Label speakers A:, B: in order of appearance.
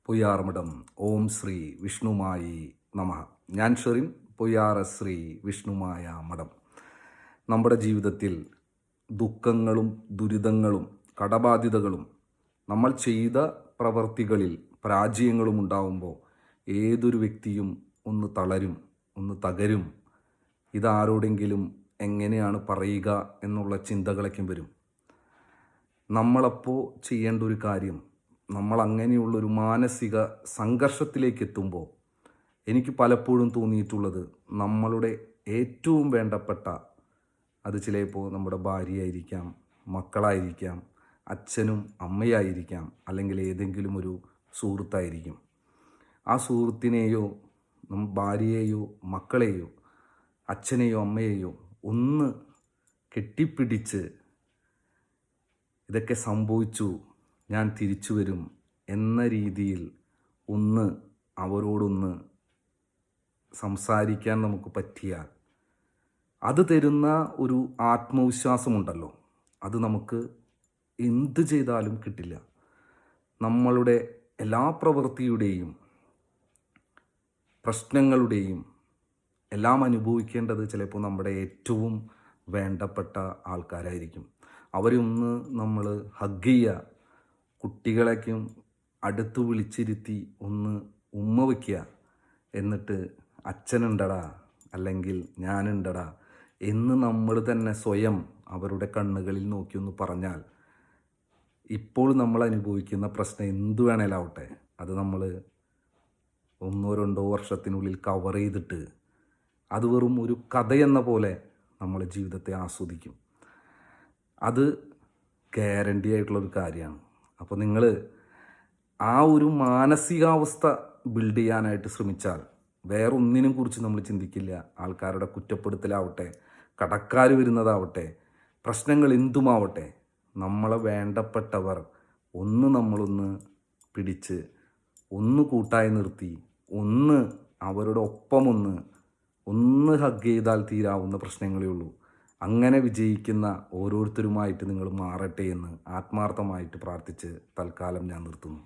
A: പൊയ്യാറമഠം ഓം ശ്രീ വിഷ്ണുമായി നമഃ. ഞാൻ ഷെറിൻ, പൊയ്യാറ ശ്രീ വിഷ്ണുമായ മഠം. നമ്മുടെ ജീവിതത്തിൽ ദുഃഖങ്ങളും ദുരിതങ്ങളും കടബാധ്യതകളും നമ്മൾ ചെയ്ത പ്രവർത്തികളിൽ പരാജയങ്ങളും ഉണ്ടാവുമ്പോൾ ഏതൊരു വ്യക്തിയും ഒന്ന് തളരും, ഒന്ന് തകരും. ഇതാരോടെങ്കിലും എങ്ങനെയാണ് പറയുക എന്നുള്ള ചിന്തകളൊക്കെ വരും. നമ്മളപ്പോൾ ചെയ്യേണ്ട ഒരു കാര്യം, നമ്മൾ അങ്ങനെയുള്ളൊരു മാനസിക സംഘർഷത്തിലേക്ക് എത്തുമ്പോൾ എനിക്ക് പലപ്പോഴും തോന്നിയിട്ടുള്ളത്, നമ്മളുടെ ഏറ്റവും വേണ്ടപ്പെട്ട, അത് ചിലപ്പോൾ നമ്മുടെ ഭാര്യയായിരിക്കാം, മക്കളായിരിക്കാം, അച്ഛനും അമ്മയായിരിക്കാം, അല്ലെങ്കിൽ ഏതെങ്കിലും ഒരു സുഹൃത്തായിരിക്കും. ആ സുഹൃത്തിനെയോ ഭാര്യയെയോ മക്കളെയോ അച്ഛനെയോ അമ്മയെയോ ഒന്ന് കെട്ടിപ്പിടിച്ച് ഇതൊക്കെ സംഭവിച്ചു, ഞാൻ തിരിച്ചു വരും എന്ന രീതിയിൽ ഒന്ന് അവരോടൊന്ന് സംസാരിക്കാൻ നമുക്ക് പറ്റിയാൽ അത് തരുന്ന ഒരു ആത്മവിശ്വാസമുണ്ടല്ലോ, അത് നമുക്ക് എന്ത് ചെയ്താലും കിട്ടില്ല. നമ്മളുടെ എല്ലാ പ്രവൃത്തിയുടെയും പ്രശ്നങ്ങളുടെയും എല്ലാം അനുഭവിക്കേണ്ടത് ചിലപ്പോൾ നമ്മുടെ ഏറ്റവും വേണ്ടപ്പെട്ട ആൾക്കാരായിരിക്കും. അവരൊന്ന് നമ്മൾ ഹഗ് ചെയ്യുക, കുട്ടികളേക്കും അടുത്ത് വിളിച്ചിരുത്തി ഒന്ന് ഉമ്മ വയ്ക്കുക, എന്നിട്ട് അച്ഛനുണ്ടടാ അല്ലെങ്കിൽ ഞാനുണ്ടടാ എന്ന് നമ്മൾ തന്നെ സ്വയം അവരുടെ കണ്ണുകളിൽ നോക്കി ഒന്ന് പറഞ്ഞാൽ, ഇപ്പോൾ നമ്മൾ അനുഭവിക്കുന്ന പ്രശ്നം എന്തു വേണേലാവട്ടെ, അത് നമ്മൾ 1-2 വർഷത്തിനുള്ളിൽ കവർ ചെയ്തിട്ട് അത് വെറും ഒരു കഥയെന്ന പോലെ നമ്മളെ ജീവിതത്തെ ആസ്വദിക്കും. അത് ഗ്യാരണ്ടി ആയിട്ടുള്ളൊരു കാര്യമാണ്. അപ്പോൾ നിങ്ങൾ ആ ഒരു മാനസികാവസ്ഥ ബിൽഡ് ചെയ്യാനായിട്ട് ശ്രമിച്ചാൽ വേറെ ഒന്നിനും കുറിച്ച് നമ്മൾ ചിന്തിക്കില്ല. ആൾക്കാരുടെ കുറ്റപ്പെടുത്തലാവട്ടെ, കടക്കാർ വരുന്നതാവട്ടെ, പ്രശ്നങ്ങൾ എന്തുമാവട്ടെ, നമ്മളെ വേണ്ടപ്പെട്ടവർ നമ്മളൊന്ന് പിടിച്ച് ഒന്ന് കൂട്ടായി നിർത്തി ഒന്ന് അവരുടെ ഒപ്പം ഹഗ് ചെയ്താൽ തീരാവുന്ന പ്രശ്നങ്ങളേ ഉള്ളൂ. അങ്ങനെ വിജയിക്കുന്ന ഓരോരുത്തരുമായിട്ട് നിങ്ങൾ മാറട്ടെ എന്ന് ആത്മാർത്ഥമായിട്ട് പ്രാർത്ഥിച്ച് തൽക്കാലം ഞാൻ നിർത്തുന്നു.